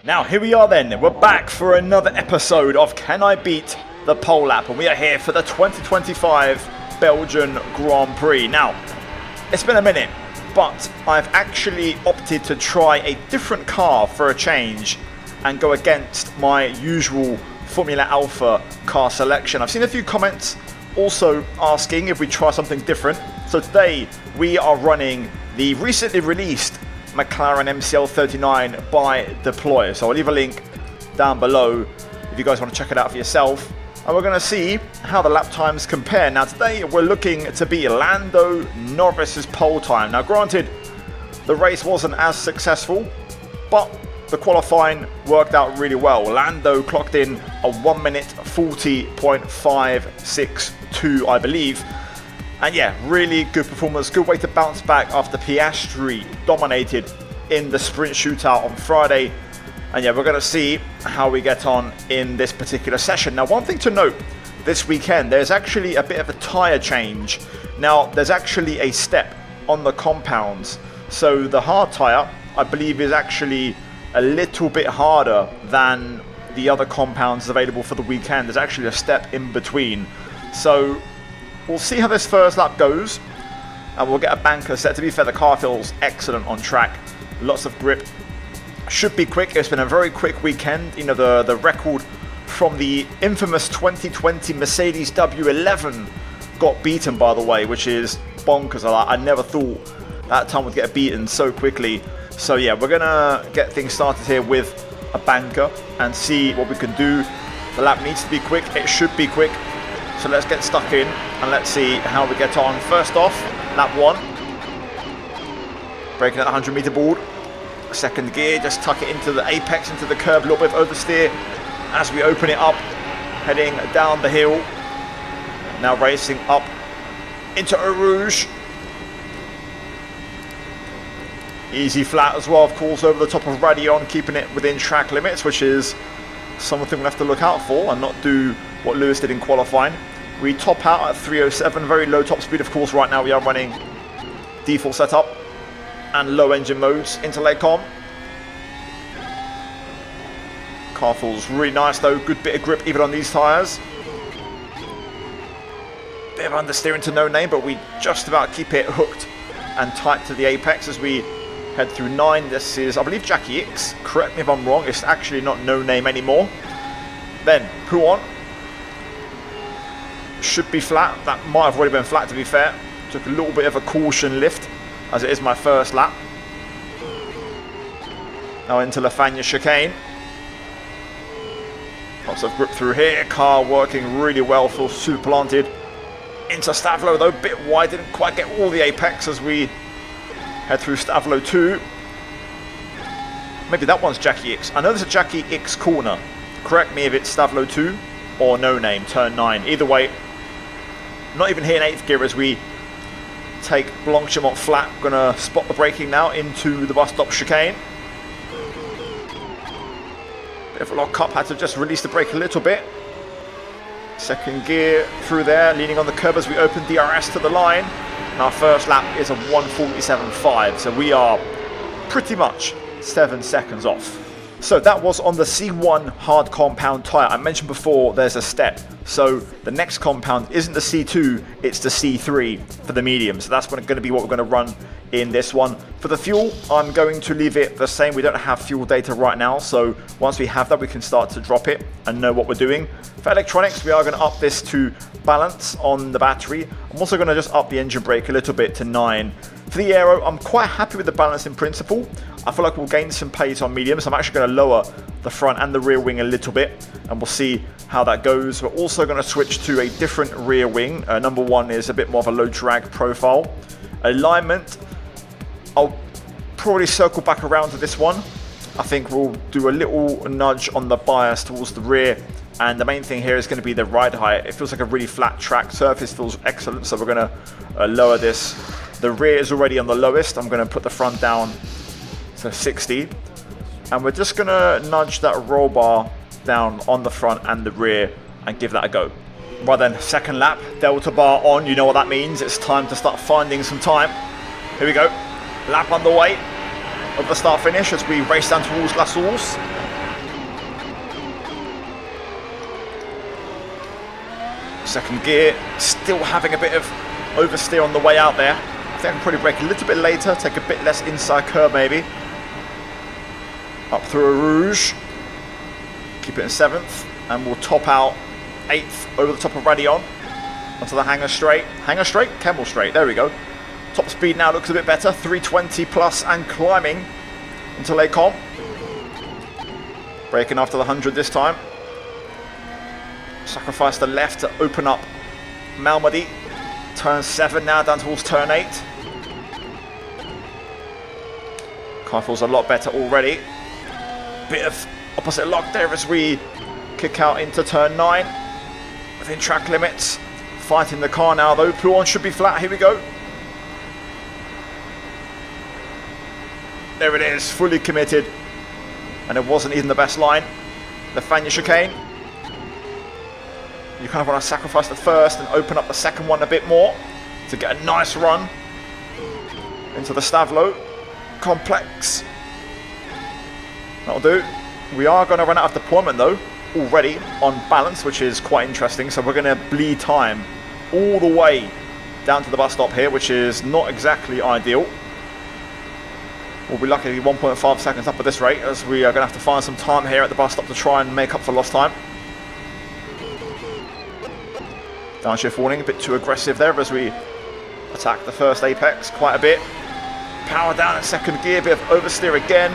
Now here we are then, we're back for another episode of Can I Beat the Pole Lap, and we are here for the 2025 Belgian Grand Prix. Now, it's been a minute, but I've actually opted to try a different car for a change and go against my usual Formula Alpha car selection. I've seen a few comments also asking if we try something different. So today we are running the recently released McLaren MCL39 by Deploy. So I'll leave a link down below if you guys want to check it out for yourself. And we're going to see how the lap times compare. Now today we're looking to beat Lando Norris's pole time. Now granted, the race wasn't as successful, but the qualifying worked out really well. Lando clocked in a 1 minute 40.562, I believe. And yeah, really good performance. Good way to bounce back after Piastri dominated in the sprint shootout on Friday. And yeah, we're going to see how we get on in this particular session. Now, one thing to note this weekend, there's actually a bit of a tyre change. Now, there's actually a step on the compounds. So the hard tyre, I believe, is actually a little bit harder than the other compounds available for the weekend. There's actually a step in between. So we'll see how this first lap goes, and we'll get a banker set. To be fair, the car feels excellent on track. Lots of grip. Should be quick. It's been a very quick weekend. You know, the record from the infamous 2020 Mercedes W11 got beaten, by the way, which is bonkers. I never thought that time would get beaten so quickly. So yeah, we're going to get things started here with a banker and see what we can do. The lap needs to be quick. It should be quick. So let's get stuck in and let's see how we get on. First off, lap 1. Breaking at the 100 meter board. Second gear, just tuck it into the apex, into the curb, a little bit of oversteer as we open it up, heading down the hill. Now racing up into Eau Rouge. Easy flat as well, of course, over the top of Radion, keeping it within track limits, which is something we'll have to look out for and not do what Lewis did in qualifying. We top out at 307, very low top speed, of course. Right now we are running default setup and low engine modes into Lakecom. Car feels really nice though, good bit of grip even on these tyres. Bit of understeering to No Name, but we just about keep it hooked and tight to the apex as we head through 9. This is, I believe, Jackie X. Correct me if I'm wrong, it's actually not No Name anymore. Then Pouon. Should be flat. That might have already been flat, to be fair. Took a little bit of a caution lift as it is my first lap. Now into Lafanya chicane. Lots of grip through here. Car working really well. Feels super planted. Into Stavlo though, bit wide. Didn't quite get all the apex as we head through Stavlo 2. Maybe that one's Jackie X. I know there's a Jackie X corner. Correct me if it's Stavlo 2 or No Name, turn 9. Either way, not even here in 8th gear as we take Blanchimont flat. Gonna spot the braking now into the bus stop chicane. Bit of a lock up, had to just release the brake a little bit. Second gear through there, leaning on the curb as we open DRS to the line. And our first lap is a 1:47.5, so we are pretty much 7 seconds off. So that was on the C1 hard compound tyre. I mentioned before there's a step. So the next compound isn't the C2, it's the C3 for the medium. So that's going to be what we're going to run in this one. For the fuel, I'm going to leave it the same. We don't have fuel data right now. So once we have that, we can start to drop it and know what we're doing. For electronics, we are going to up this to balance on the battery. I'm also going to just up the engine brake a little bit to 9. For the aero, I'm quite happy with the balance in principle. I feel like we'll gain some pace on medium, so I'm actually going to lower the front and the rear wing a little bit, and we'll see how that goes. We're also going to switch to a different rear wing. Number 1 is a bit more of a low drag profile. Alignment, I'll probably circle back around to this one. I think we'll do a little nudge on the bias towards the rear, and the main thing here is going to be the ride height. It feels like a really flat track surface, feels excellent, so we're going to lower this. The rear is already on the lowest. I'm going to put the front down to 60, and we're just going to nudge that roll bar down on the front and the rear and give that a go. Right then, second lap, delta bar on. You know what that means. It's time to start finding some time. Here we go. Lap underway of the start finish as we race down towards La Source. Second gear, still having a bit of oversteer on the way out there. I think I can probably brake a little bit later, take a bit less inside curve maybe. Up through a rouge. Keep it in 7th. And we'll top out 8th over the top of Radion. Onto the hanger straight. Hanger straight? Kemmel straight. There we go. Top speed now looks a bit better. 320 plus and climbing into Les Comps. Braking after the 100 this time. Sacrifice the left to open up Malmedy. Turn 7 now down towards turn 8. Car feels a lot better already. Bit of opposite lock there as we kick out into turn 9. Within track limits. Fighting the car now though. Pouon should be flat. Here we go. There it is. Fully committed. And it wasn't even the best line. The Fagnes chicane. You kind of want to sacrifice the first and open up the second one a bit more to get a nice run into the Stavlo complex. That'll do. We are going to run out of deployment though already on balance, which is quite interesting. So we're going to bleed time all the way down to the bus stop here, which is not exactly ideal. We'll be lucky to be 1.5 seconds up at this rate, as we are going to have to find some time here at the bus stop to try and make up for lost time. Downshift warning, a bit too aggressive there as we attack the first apex quite a bit. Power down in second gear, bit of oversteer again.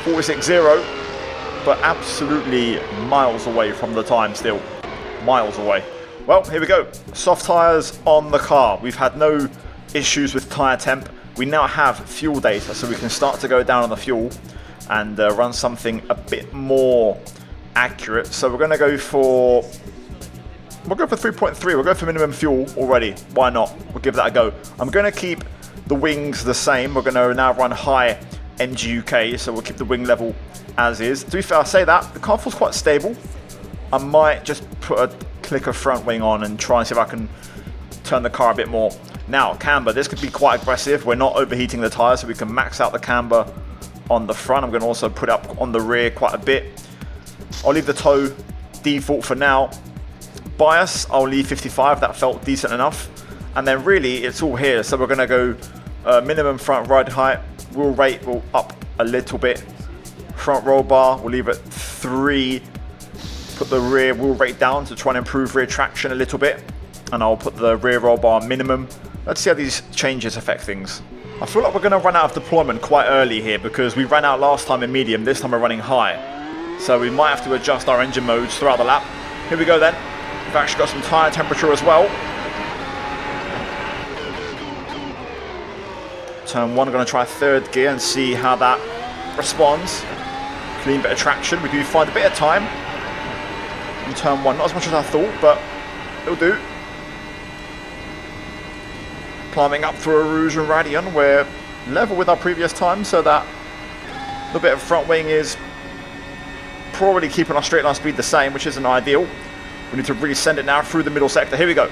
46.0, but absolutely miles away from the time still. Miles away. Well, here we go. Soft tyres on the car. We've had no issues with tyre temp. We now have fuel data, so we can start to go down on the fuel and run something a bit more accurate. So we're going to go for... We'll go for 3.3. We'll go for minimum fuel already. Why not? We'll give that a go. I'm going to keep the wings the same. We're going to now run high MGUK, so we'll keep the wing level as is. To be fair, I say that. The car feels quite stable. I might just put a click of front wing on and try and see if I can turn the car a bit more. Now, camber. This could be quite aggressive. We're not overheating the tyres, so we can max out the camber on the front. I'm going to also put up on the rear quite a bit. I'll leave the toe default for now. Bias, I'll leave 55. That felt decent enough. And then really, it's all here. So we're going to go minimum front ride height. Wheel rate will up a little bit. Front roll bar, we'll leave it 3. Put the rear wheel rate down to try and improve rear traction a little bit. And I'll put the rear roll bar minimum. Let's see how these changes affect things. I feel like we're going to run out of deployment quite early here because we ran out last time in medium. This time we're running high. So we might have to adjust our engine modes throughout the lap. Here we go then. We've actually got some tyre temperature as well. Turn 1, I'm going to try third gear and see how that responds. Clean bit of traction. We do find a bit of time in turn 1. Not as much as I thought, but it'll do. Climbing up through a Rouge and Radion. We're level with our previous time, so that the bit of front wing is probably keeping our straight line speed the same, which isn't ideal. We need to really send it now through the middle sector. Here we go.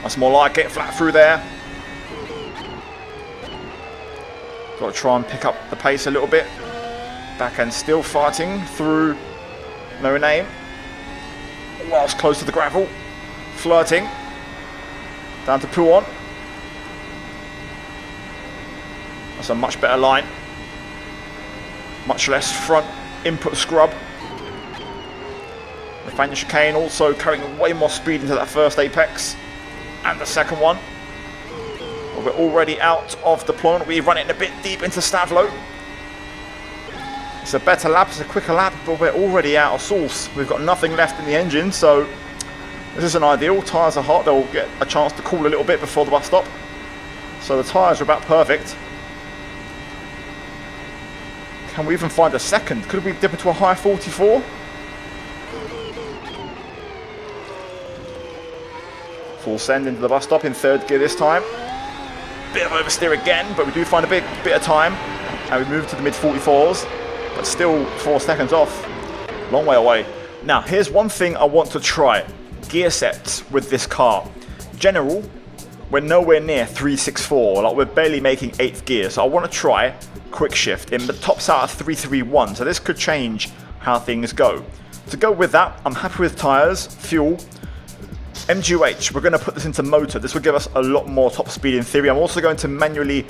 That's more like it. Flat through there. Got to try and pick up the pace a little bit. Back end still fighting through no name. Whilst close to the gravel. Flirting. Down to Pouon. That's a much better line. Much less front input scrub. The Fagnes chicane also carrying way more speed into that first apex. And the second one. Well, we're already out of deployment. We run it in a bit deep into Stavlo. It's a better lap, it's a quicker lap, but we're already out of sauce. We've got nothing left in the engine, so this isn't ideal. Tyres are hot, they'll get a chance to cool a little bit before the bus stop. So the tyres are about perfect. Can we even find a second? Could we dip into a high 44? Full send into the bus stop in third gear this time. Bit of oversteer again, but we do find a bit of time. And we move to the mid 44s, but still 4 seconds off. Long way away. Now, here's one thing I want to try. Gear sets with this car. General, we're nowhere near 364. Like, we're barely making 8th gear. So I want to try quick shift. It tops out at 331. So this could change how things go. To go with that, I'm happy with tyres, fuel, MGUH. We're going to put this into motor. This will give us a lot more top speed in theory. I'm also going to manually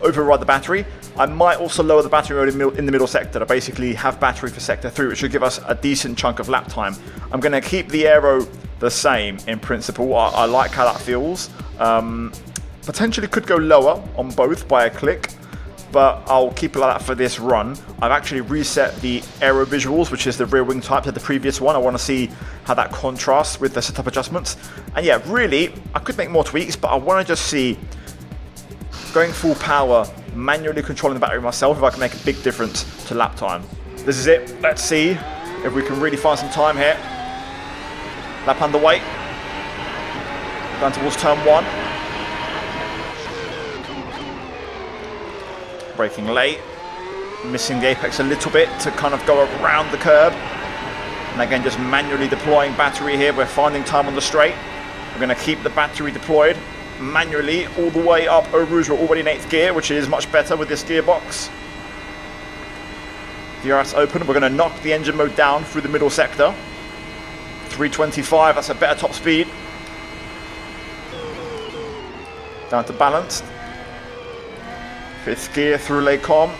override the battery. I might also lower the battery mode in the middle sector to basically have battery for sector 3, which should give us a decent chunk of lap time. I'm going to keep the aero the same in principle. I like how that feels. Potentially could go lower on both by a click, but I'll keep it like that for this run. I've actually reset the aero visuals, which is the rear wing type to the previous one. I want to see how that contrasts with the setup adjustments. And yeah, really, I could make more tweaks, but I want to just see, going full power, manually controlling the battery myself, if I can make a big difference to lap time. This is it. Let's see if we can really find some time here. Lap underway. Down towards turn 1. Braking late. Missing the apex a little bit to kind of go around the curb. And again, just manually deploying battery here. We're finding time on the straight. We're going to keep the battery deployed manually all the way up. Eau Rouge, we're already in 8th gear, which is much better with this gearbox. DRS open. We're going to knock the engine mode down through the middle sector. 325, that's a better top speed. Down to balanced. 5th gear through Les Combes.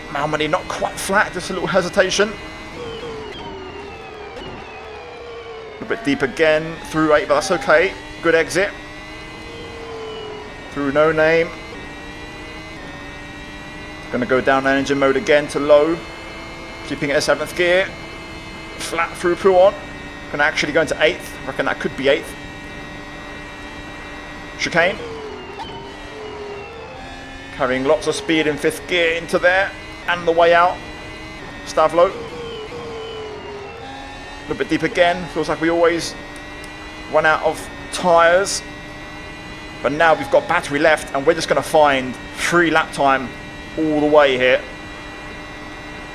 Malmedy not quite flat, just a little hesitation. A bit deep again through 8, but that's okay. Good exit. Through No Name. Going to go down engine mode again to low. Keeping it at 7th gear. Flat through Pouon. Going to actually go into 8th. I reckon that could be 8th. Chicane. Carrying lots of speed in 5th gear into there. And the way out. Stavlo. A little bit deep again. Feels like we always run out of tyres. But now we've got battery left and we're just going to find free lap time all the way here.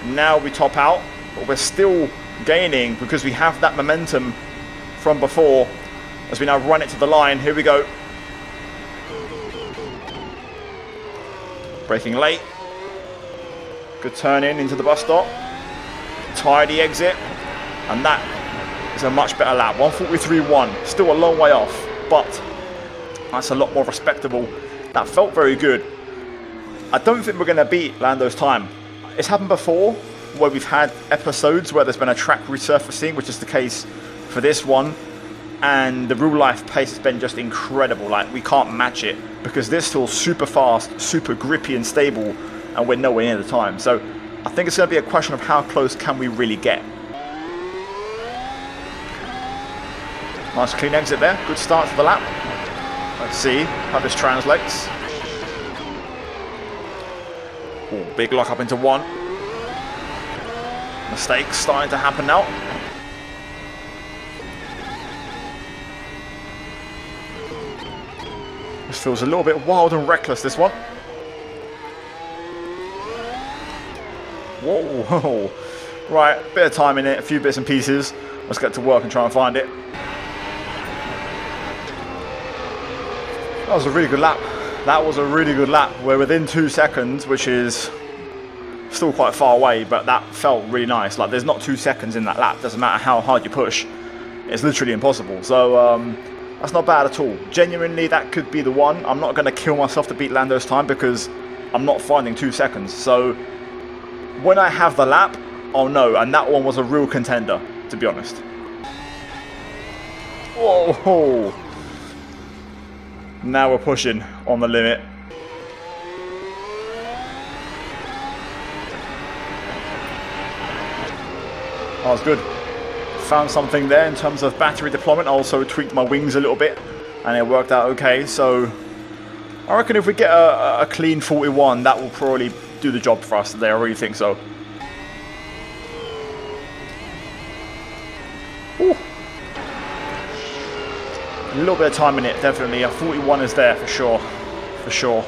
Now we top out. But we're still gaining because we have that momentum from before as we now run it to the line. Here we go. Braking late. Good turn in into the bus stop. Tidy exit. And that is a much better lap. 1:43.1. Still a long way off, but that's a lot more respectable. That felt very good. I don't think we're going to beat Lando's time. It's happened before where we've had episodes where there's been a track resurfacing, which is the case for this one. And the real life pace has been just incredible. Like, we can't match it because this feels super fast, super grippy and stable, and we're nowhere near the time. So I think it's going to be a question of how close can we really get. Nice clean exit there. Good start to the lap. Let's see how this translates. Ooh, big lock up into 1. Mistakes starting to happen now. This feels a little bit wild and reckless, this one. Whoa. Right, bit of time in it, a few bits and pieces. Let's get to work and try and find it. That was a really good lap. That was a really good lap. We're within 2 seconds, which is still quite far away, but that felt really nice. Like, there's not 2 seconds in that lap. Doesn't matter how hard you push. It's literally impossible. So that's not bad at all. Genuinely, that could be the one. I'm not going to kill myself to beat Lando's time because I'm not finding 2 seconds. So when I have the lap, I'll know. And that one was a real contender, to be honest. Whoa. Now we're pushing on the limit. That was good. Found something there in terms of battery deployment. I also tweaked my wings a little bit and it worked out okay. So I reckon if we get a clean 41, that will probably do the job for us today. I really think so. Ooh. A little bit of time in it, definitely. A 41 is there for sure. For sure.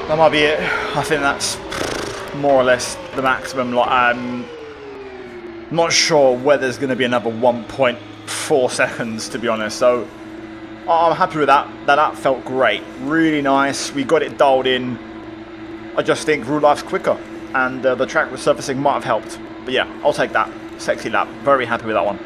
That might be it. I think that's more or less the maximum. Like, I'm not sure whether there's going to be another 1.4 seconds, to be honest. So I'm happy with that. That felt great. Really nice. We got it dialed in. I just think real life's quicker, and the track resurfacing might have helped. But yeah, I'll take that. Sexy lap. Very happy with that one.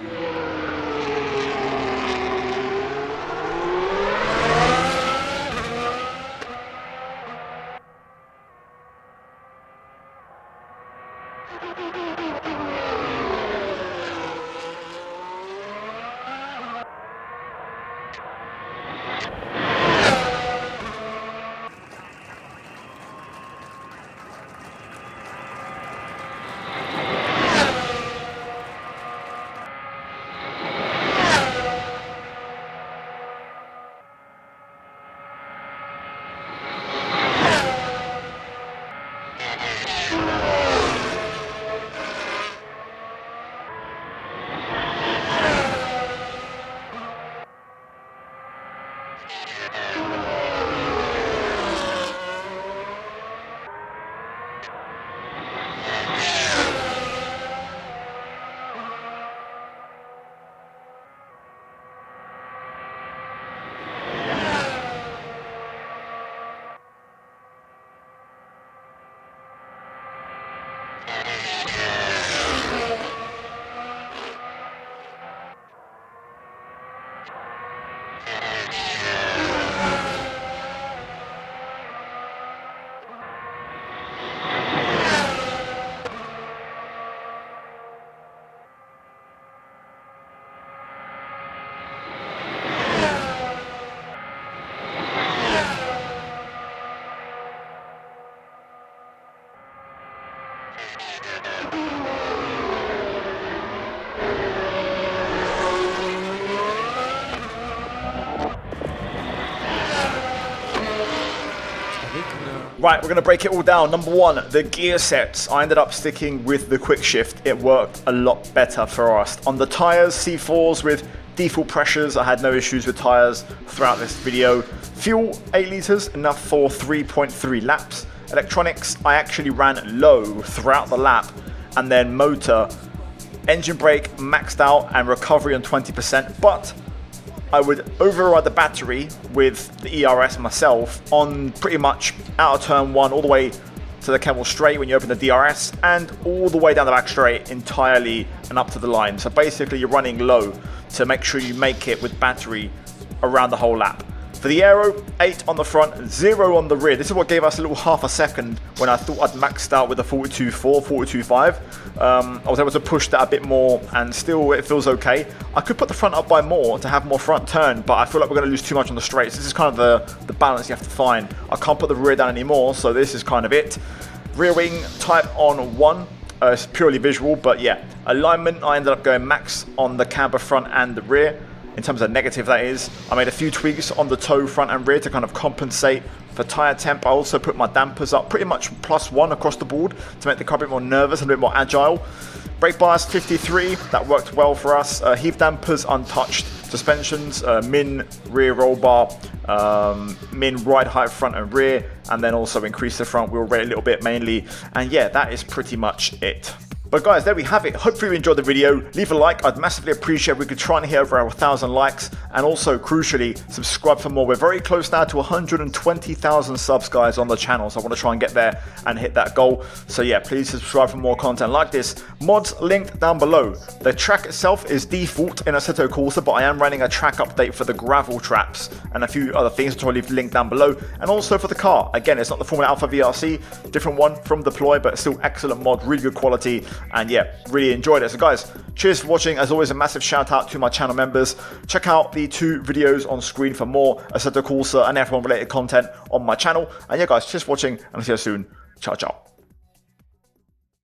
Right, we're going to break it all down. Number one, the gear sets. I ended up sticking with the quick shift. It worked a lot better for us. On the tyres, C4s with default pressures. I had no issues with tyres throughout this video. Fuel, 8 litres, enough for 3.3 laps. Electronics, I actually ran low throughout the lap. And then motor, engine brake maxed out and recovery on 20%. But I would override the battery with the ERS myself on pretty much out of turn 1 all the way to the Kemmel straight when you open the DRS, and all the way down the back straight entirely and up to the line. So basically you're running low to make sure you make it with battery around the whole lap. For the aero, 8 on the front, 0 on the rear. This is what gave us a little half a second when I thought I'd maxed out with a 42.4, 42.5. I was able to push that a bit more and still it feels okay. I could put the front up by more to have more front turn, but I feel like we're going to lose too much on the straights. This is kind of the balance you have to find. I can't put the rear down anymore, so this is kind of it. Rear wing type on 1. It's purely visual, but yeah. Alignment, I ended up going max on the camber front and the rear. In terms of negative, that is. I made a few tweaks on the toe front and rear to kind of compensate for tyre temp. I also put my dampers up pretty much +1 across the board to make the car a bit more nervous and a bit more agile. Brake bias 53, that worked well for us. Heave dampers untouched. Suspensions, min rear roll bar, min ride height front and rear, and then also increase the front wheel rate a little bit mainly. And yeah, that is pretty much it. But guys, there we have it. Hopefully you enjoyed the video. Leave a like. I'd massively appreciate if we could try and hit over 1,000 likes. And also, crucially, subscribe for more. We're very close now to 120,000 subs, guys, on the channel. So I want to try and get there and hit that goal. So yeah, please subscribe for more content like this. Mods linked down below. The track itself is default in Assetto Corsa, but I am running a track update for the gravel traps and a few other things, which I'll leave linked down below. And also for the car. Again, it's not the Formula Alpha VRC. Different one from Deploy, but still excellent mod. Really good quality. And yeah, really enjoyed it. So guys, cheers for watching. As always, a massive shout out to my channel members. Check out the 2 videos on screen for more Assetto Corsa and F1 related content on my channel. And yeah guys, cheers for watching, and I'll see you soon. Ciao, ciao.